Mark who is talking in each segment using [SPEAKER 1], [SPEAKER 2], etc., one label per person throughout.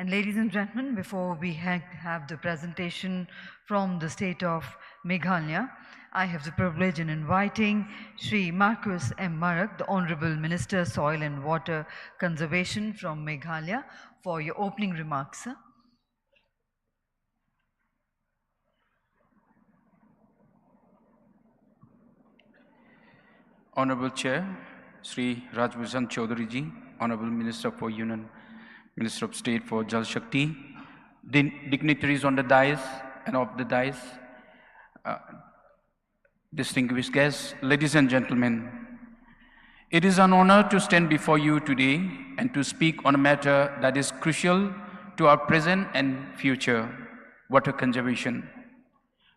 [SPEAKER 1] And ladies and gentlemen, before we have the presentation from the state of Meghalaya, I have the privilege in inviting Shri Marcuise M. Marak, the Honorable Minister, Soil and Water Conservation from Meghalaya, for your opening remarks, sir.
[SPEAKER 2] Honorable Chair, Sri Rajbhushan Chaudhary ji, Honorable Minister for Union, Minister of State for Jal Shakti, dignitaries on the dais and off the dais, distinguished guests, ladies and gentlemen. It is an honor to stand before you today and to speak on a matter that is crucial to our present and future, water conservation.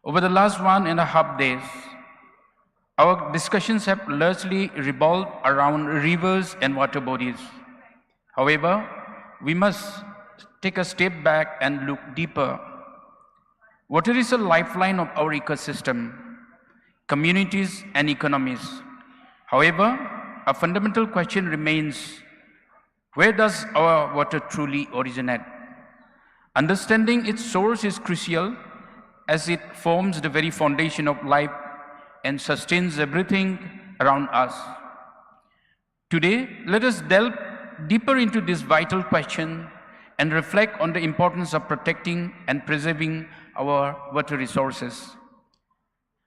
[SPEAKER 2] Over the last 1.5 days, our discussions have largely revolved around rivers and water bodies. However, we must take a step back and look deeper. Water is a lifeline of our ecosystem, communities and economies. However, a fundamental question remains: where does our water truly originate? Understanding its source is crucial as it forms the very foundation of life and sustains everything around us. Today, let us delve deeper into this vital question and reflect on the importance of protecting and preserving our water resources.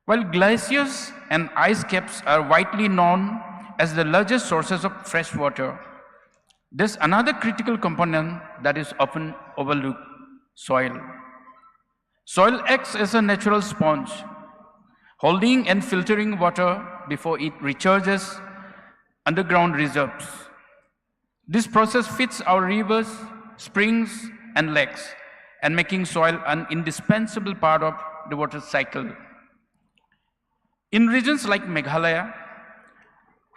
[SPEAKER 2] While glaciers and ice caps are widely known as the largest sources of fresh water, there's another critical component that is often overlooked: soil. Soil acts as a natural sponge, holding and filtering water before it recharges underground reserves. This process feeds our rivers, springs, and lakes, and making soil an indispensable part of the water cycle. In regions like Meghalaya,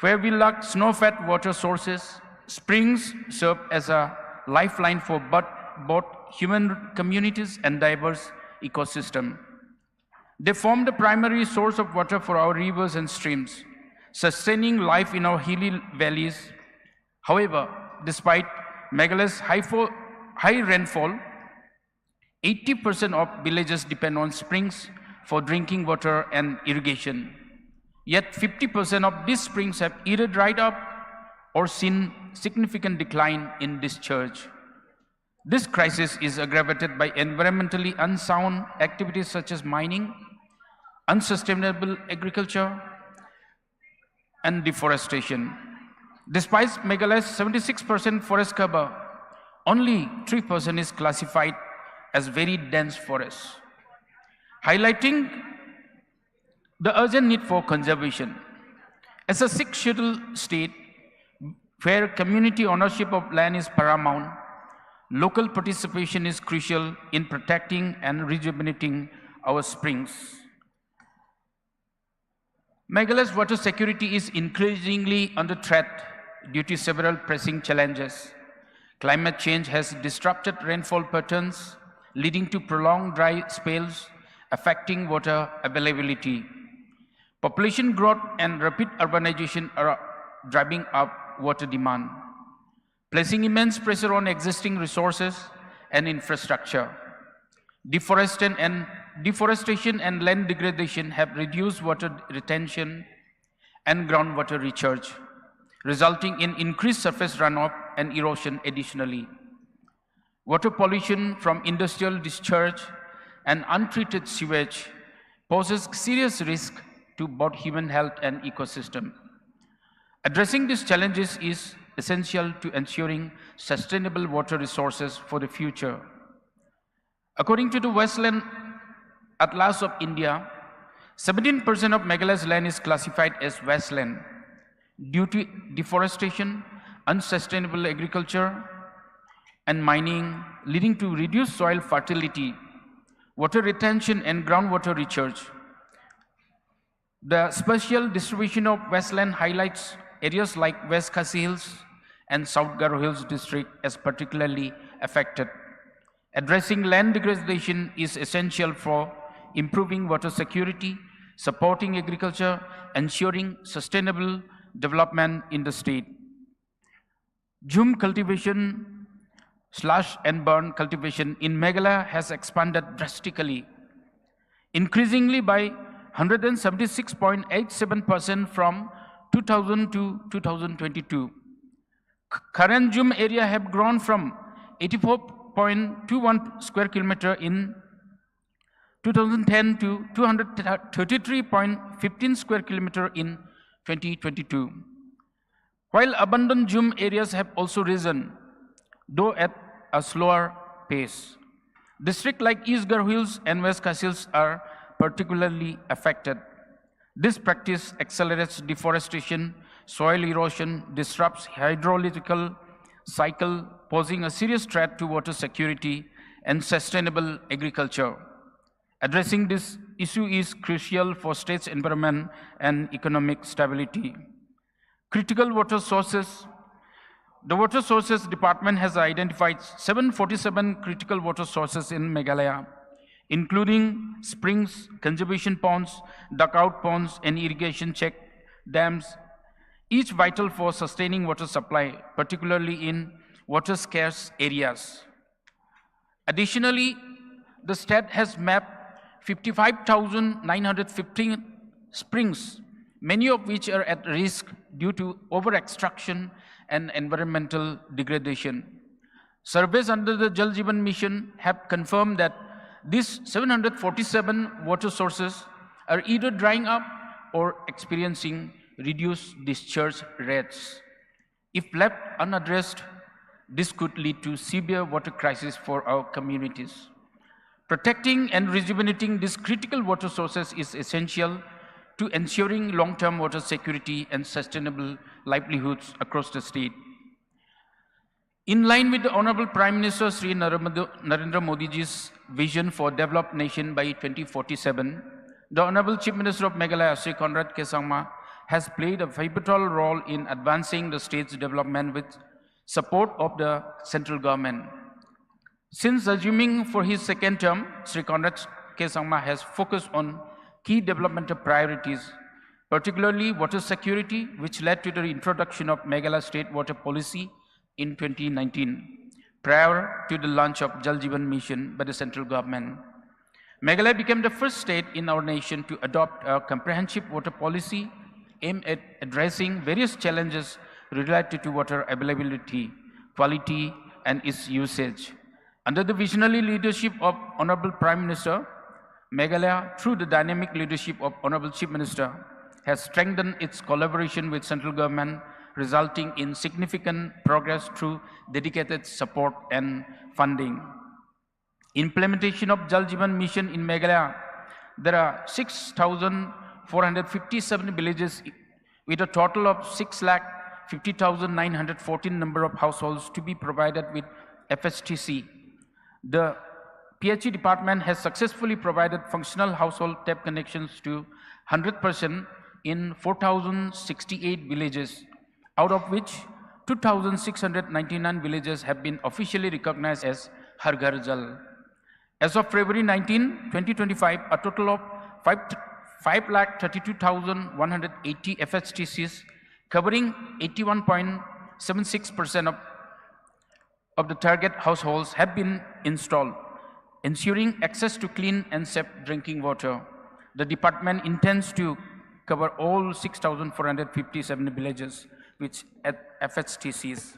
[SPEAKER 2] where we lack snow-fed water sources, springs serve as a lifeline for both human communities and diverse ecosystem. They form the primary source of water for our rivers and streams, sustaining life in our hilly valleys. However, despite Meghalaya's high rainfall, 80% of villages depend on springs for drinking water and irrigation. Yet 50% of these springs have either dried up or seen significant decline in discharge. This crisis is aggravated by environmentally unsound activities such as mining, unsustainable agriculture, and deforestation. Despite Meghalaya's 76% forest cover, only 3% is classified as very dense forests, highlighting the urgent need for conservation. As a sixth scheduled state where community ownership of land is paramount, local participation is crucial in protecting and rejuvenating our springs. Meghalaya's water security is increasingly under threat due to several pressing challenges. Climate change has disrupted rainfall patterns, leading to prolonged dry spells, affecting water availability. Population growth and rapid urbanization are driving up water demand, placing immense pressure on existing resources and infrastructure. Deforestation and land degradation have reduced water retention and groundwater recharge, resulting in increased surface runoff and erosion. Additionally, water pollution from industrial discharge and untreated sewage poses serious risk to both human health and ecosystem. Addressing these challenges is essential to ensuring sustainable water resources for the future. According to the Westland Atlas of India, 17% of Meghalaya's land is classified as wasteland due to deforestation, unsustainable agriculture, and mining, leading to reduced soil fertility, water retention, and groundwater recharge. The spatial distribution of wasteland highlights areas like West Khasi Hills and South Garo Hills district as particularly affected. Addressing land degradation is essential for improving water security, supporting agriculture, ensuring sustainable development in the state. Jhum cultivation slash and burn cultivation in Meghalaya has expanded drastically, increasingly by 176.87% from 2000 to 2022. Current Jum area have grown from 84.21 square kilometer in 2010 to 233.15 square kilometer in 2022. While abundant Jum areas have also risen, though at a slower pace. Districts like East Garhwils and West Castles are particularly affected. This practice accelerates deforestation, soil erosion, disrupts hydrological cycle, posing a serious threat to water security and sustainable agriculture. Addressing this issue is crucial for state's environment and economic stability. Critical water sources. The Water Sources Department has identified 747 critical water sources in Meghalaya, including springs, conservation ponds, dugout ponds, and irrigation check dams, each vital for sustaining water supply, particularly in water-scarce areas. Additionally, the state has mapped 55,915 springs, many of which are at risk due to over-extraction and environmental degradation. Surveys under the Jal Jeevan Mission have confirmed that these 747 water sources are either drying up or experiencing reduced discharge rates. If left unaddressed, this could lead to severe water crisis for our communities. Protecting and rejuvenating these critical water sources is essential to ensuring long-term water security and sustainable livelihoods across the state. In line with the Honorable Prime Minister Shri Narendra Modi's vision for developed nation by 2047, the Honorable Chief Minister of Meghalaya, Shri Conrad K. Sangma, has played a pivotal role in advancing the state's development with support of the central government. Since assuming for his second term, Shri Conrad K. Sangma has focused on key developmental priorities, particularly water security, which led to the introduction of Meghalaya State Water Policy in 2019, prior to the launch of Jal Jeevan Mission by the central government. Meghalaya became the first state in our nation to adopt a comprehensive water policy aimed at addressing various challenges related to water availability, quality, and its usage. Under the visionary leadership of Honorable Prime Minister, Meghalaya, through the dynamic leadership of Honorable Chief Minister, has strengthened its collaboration with central government, resulting in significant progress through dedicated support and funding. Implementation of Jal Jeevan Mission in Meghalaya, there are 6,457 villages with a total of 6,50,914 number of households to be provided with FSTC. The PHE department has successfully provided functional household tap connections to 100% in 4,068 villages, out of which 2,699 villages have been officially recognized as Har Ghar Jal. As of February 19, 2025, a total of 5,32,180 FSTCs covering 81.76% of the target households have been installed, ensuring access to clean and safe drinking water. The department intends to cover all 6,457 villages with FSTCs.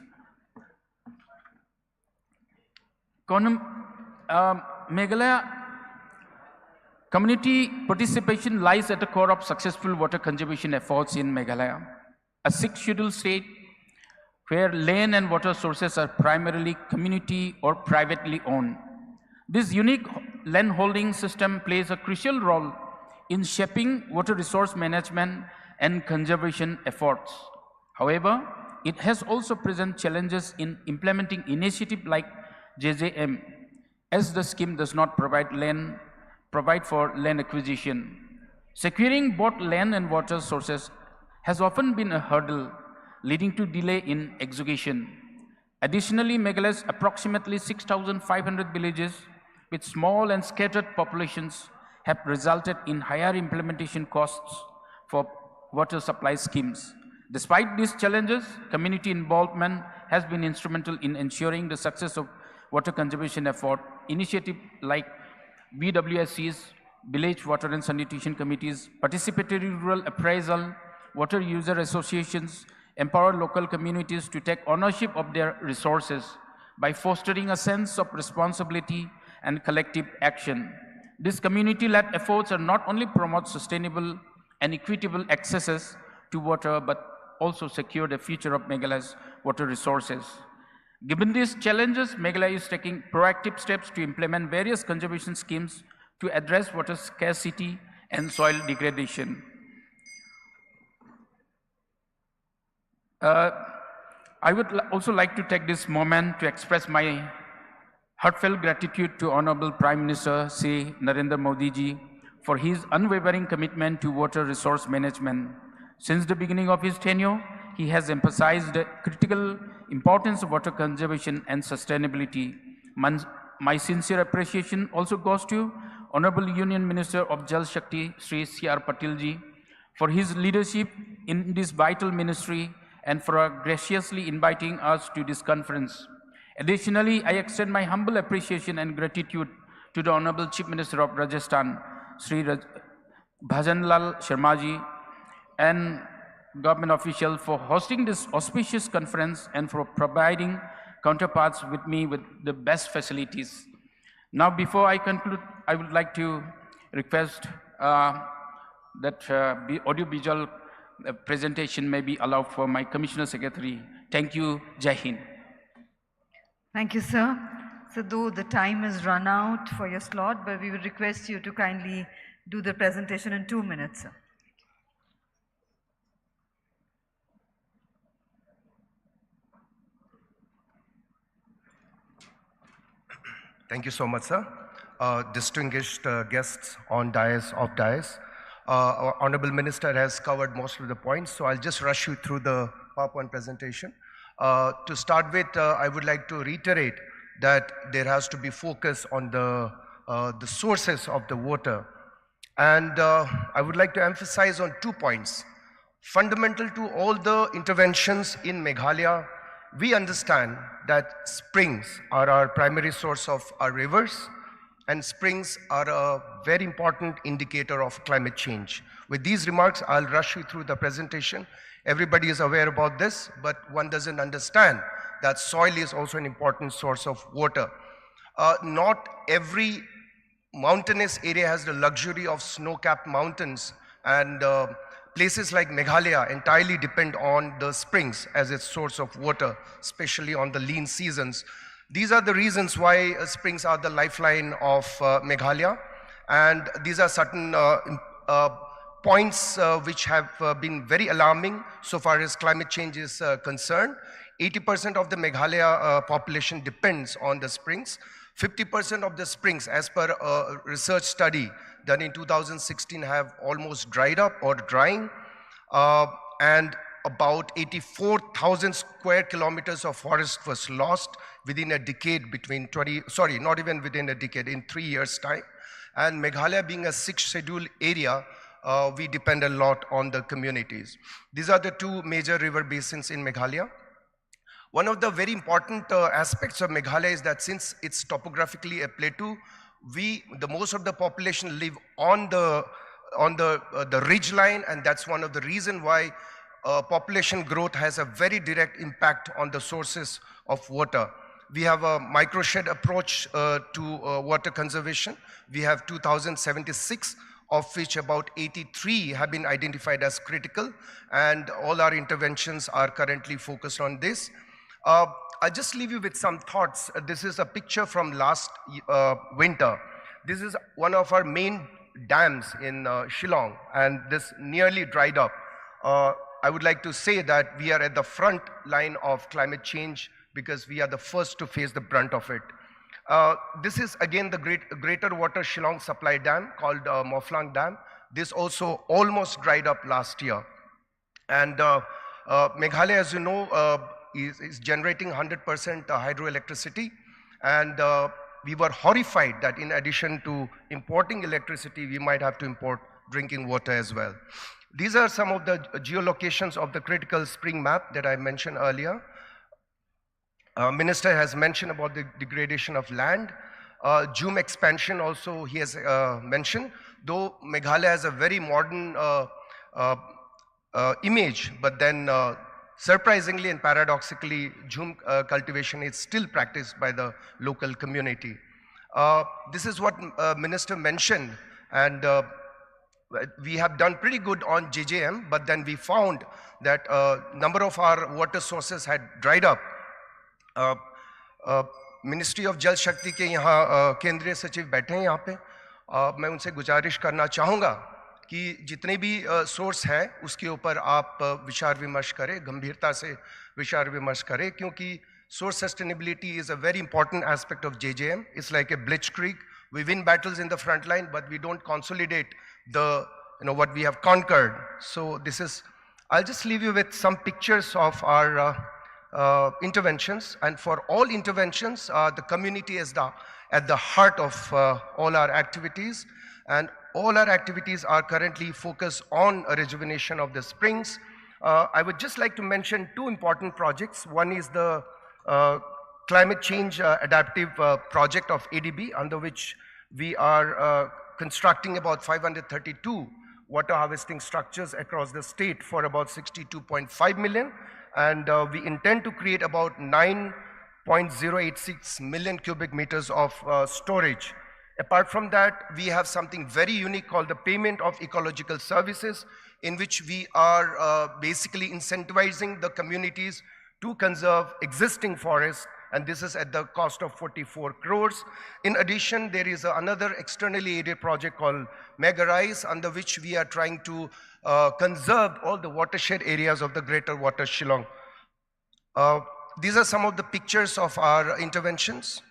[SPEAKER 2] Meghalaya community participation lies at the core of successful water conservation efforts in Meghalaya, a sixth scheduled state where land and water sources are primarily community or privately owned. This unique land holding system plays a crucial role in shaping water resource management and conservation efforts. However, it has also present challenges in implementing initiatives like JJM, as the scheme does not provide for land acquisition. Securing both land and water sources has often been a hurdle, leading to delay in execution. Additionally, Meghalaya's approximately 6,500 villages with small and scattered populations have resulted in higher implementation costs for water supply schemes. Despite these challenges, community involvement has been instrumental in ensuring the success of water conservation effort. Initiative like BWSC's, village water and sanitation committees, participatory rural appraisal, water user associations, empower local communities to take ownership of their resources by fostering a sense of responsibility and collective action. These community-led efforts are not only promote sustainable and equitable accesses to water, but also secure the future of Meghalaya's water resources. Given these challenges, Meghalaya is taking proactive steps to implement various conservation schemes to address water scarcity and soil degradation. I would also like to take this moment to express my heartfelt gratitude to Honorable Prime Minister Shri Narendra Modi ji for his unwavering commitment to water resource management. Since the beginning of his tenure, he has emphasized the critical importance of water conservation and sustainability. My sincere appreciation also goes to Honorable Union Minister of Jal Shakti, Shri C.R. Patil ji, for his leadership in this vital ministry and for graciously inviting us to this conference. Additionally, I extend my humble appreciation and gratitude to the Honorable Chief Minister of Rajasthan, Shri Bhajanlal Sharma ji, and government officials for hosting this auspicious conference and for providing counterparts with me with the best facilities. Now, before I conclude, I would like to request that the audiovisual presentation may be allowed for my Commissioner Secretary. Thank you. Jai Hind.
[SPEAKER 1] Thank you, sir. So though the time is run out for your slot, but we would request you to kindly do the presentation in 2 minutes, sir.
[SPEAKER 3] Thank you so much, sir. Distinguished guests on dais of dais. Our Honorable Minister has covered most of the points, so I'll just rush you through the PowerPoint presentation. To start with, I would like to reiterate that there has to be focus on the sources of the water. And I would like to emphasize on 2 points. Fundamental to all the interventions in Meghalaya, we understand that springs are our primary source of our rivers, and springs are a very important indicator of climate change. With these remarks, I'll rush you through the presentation. Everybody is aware about this, but one doesn't understand that soil is also an important source of water. Not every mountainous area has the luxury of snow-capped mountains, and places like Meghalaya entirely depend on the springs as its source of water, especially on the lean seasons. These are the reasons why springs are the lifeline of Meghalaya, and these are certain points which have been very alarming so far as climate change is concerned. 80% of the Meghalaya population depends on the springs. 50% of the springs, as per a research study done in 2016, have almost dried up or drying, and about 84,000 square kilometers of forest was lost within a decade not even within a decade, in 3 years' time. And Meghalaya being a 6th scheduled area, we depend a lot on the communities. These are the 2 major river basins in Meghalaya. One of the very important aspects of Meghalaya is that since it's topographically a plateau, the most of the population live on the ridge line, and that's one of the reasons why population growth has a very direct impact on the sources of water. We have a microshed approach to water conservation. We have 2,076, of which about 83 have been identified as critical, and all our interventions are currently focused on this. I'll just leave you with some thoughts. This is a picture from last winter. This is one of our main dams in Shillong, and this nearly dried up. I would like to say that we are at the front line of climate change because we are the first to face the brunt of it. This is again the Greater Water Shillong Supply Dam called Mawphlang Dam. This also almost dried up last year. And Meghalaya, as you know, is generating 100% hydroelectricity, and we were horrified that in addition to importing electricity, we might have to import drinking water as well. These are some of the geolocations of the critical spring map that I mentioned earlier. Minister has mentioned about the degradation of land. Zoom expansion also he has mentioned, though Meghalaya has a very modern image, but then surprisingly and paradoxically, Zoom cultivation is still practiced by the local community. This is what Minister mentioned, and we have done pretty good on JJM, but then we found that number of our water sources had dried up. Ministry of जल शक्ति के यहाँ केंद्रीय सचिव बैठे हैं यहाँ पे, मैं उनसे गुजारिश करना चाहूँगा कि जितने भी सोर्स है उसके ऊपर आप विचार विमर्श करें, गंभीरता से विचार विमर्श करें, क्योंकि source sustainability is a very important aspect of JJM. It's like a blitzkrieg. We win battles in the front line, but we don't consolidate the, what we have conquered. So this is, I'll just leave you with some pictures of our interventions, and for all interventions, the community is at the heart of all our activities, and all our activities are currently focused on a rejuvenation of the springs. I would just like to mention two important projects. One is the climate change adaptive project of ADB, under which we are constructing about 532 water harvesting structures across the state for about 62.5 million. And we intend to create about 9.086 million cubic meters of storage. Apart from that, we have something very unique called the payment of ecological services, in which we are basically incentivizing the communities to conserve existing forests, and this is at the cost of 44 crores. In addition, there is another externally aided project called Meghalaya, under which we are trying to conserve all the watershed areas of the greater water Shillong. These are some of the pictures of our interventions.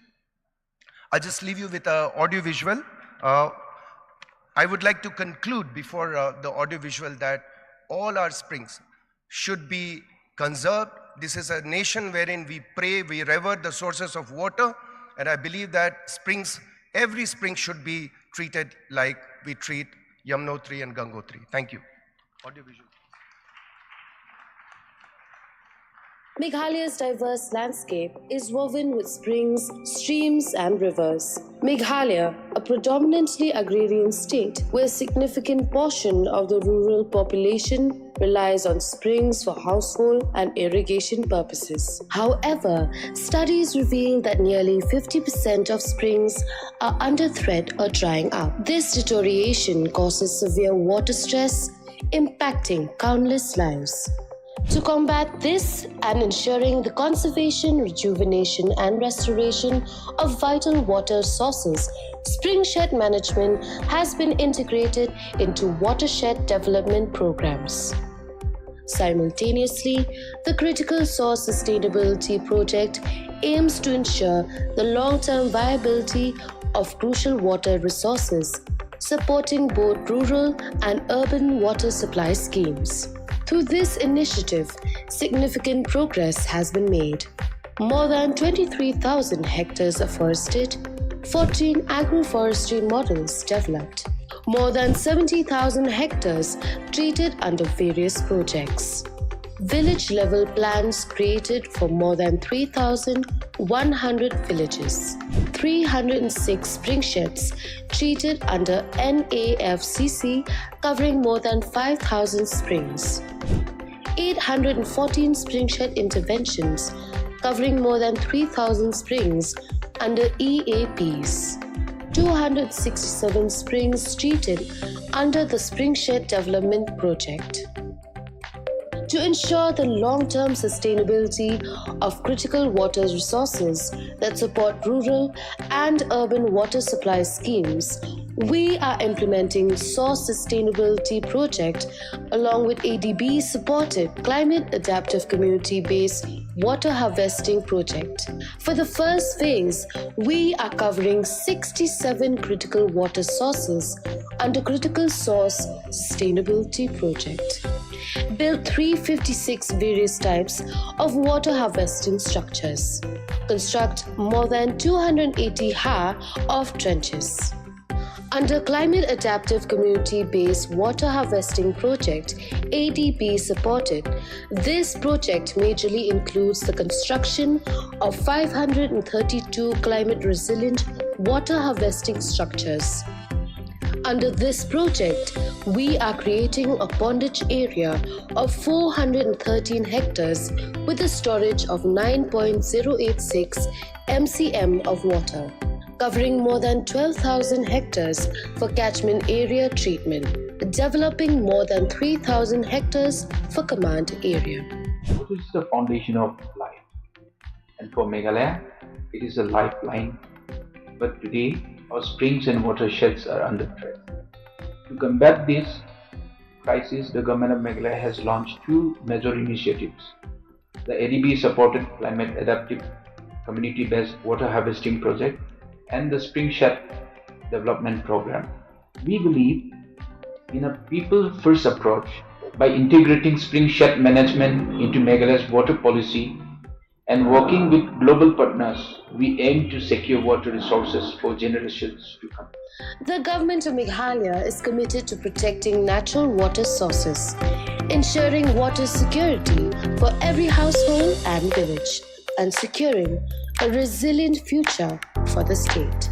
[SPEAKER 3] I'll just leave you with an audio-visual. I would like to conclude before the audio-visual that all our springs should be conserved. This is a nation wherein we pray, we revere the sources of water, and I believe that springs, every spring should be treated like we treat Yamunotri and Gangotri. Thank you. Audio-visual.
[SPEAKER 4] Meghalaya's diverse landscape is woven with springs, streams, and rivers. Meghalaya, a predominantly agrarian state where a significant portion of the rural population relies on springs for household and irrigation purposes. However, studies reveal that nearly 50% of springs are under threat or drying up. This deterioration causes severe water stress, impacting countless lives. To combat this and ensuring the conservation, rejuvenation, and restoration of vital water sources, springshed management has been integrated into watershed development programs. Simultaneously, the Critical Source Sustainability Project aims to ensure the long-term viability of crucial water resources, supporting both rural and urban water supply schemes. Through this initiative, significant progress has been made. More than 23,000 hectares afforested, 14 agroforestry models developed, more than 70,000 hectares treated under various projects. Village-level plans created for more than 3,100 villages, 306 springsheds treated under NAFCC covering more than 5,000 springs, 814 springshed interventions covering more than 3,000 springs under EAPs, 267 springs treated under the Springshed Development Project. To ensure the long-term sustainability of critical water resources that support rural and urban water supply schemes, we are implementing Source Sustainability Project along with ADB-supported Climate Adaptive Community-based Water Harvesting Project. For the first phase, we are covering 67 critical water sources under Critical Source Sustainability Project. Build 356 various types of water harvesting structures. Construct more than 280 ha of trenches. Under Climate Adaptive Community-Based Water Harvesting Project, ADB supported, this project majorly includes the construction of 532 climate-resilient water harvesting structures. Under this project, we are creating a pondage area of 413 hectares with a storage of 9.086 mcm of water, covering more than 12,000 hectares for catchment area treatment, developing more than 3,000 hectares for command area.
[SPEAKER 5] Water is the foundation of life, and for Meghalaya, it is a lifeline. But today, our springs and watersheds are under threat. To combat this crisis, the government of Meghalaya has launched two major initiatives: the ADB-supported Climate Adaptive Community-Based Water Harvesting Project and the Spring Shed Development Program. We believe in a people-first approach. By integrating spring shed management into Meghalaya's water policy and working with global partners, we aim to secure water resources for generations to come.
[SPEAKER 4] The government of Meghalaya is committed to protecting natural water sources, ensuring water security for every household and village, and securing a resilient future for the state.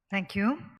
[SPEAKER 1] Thank you.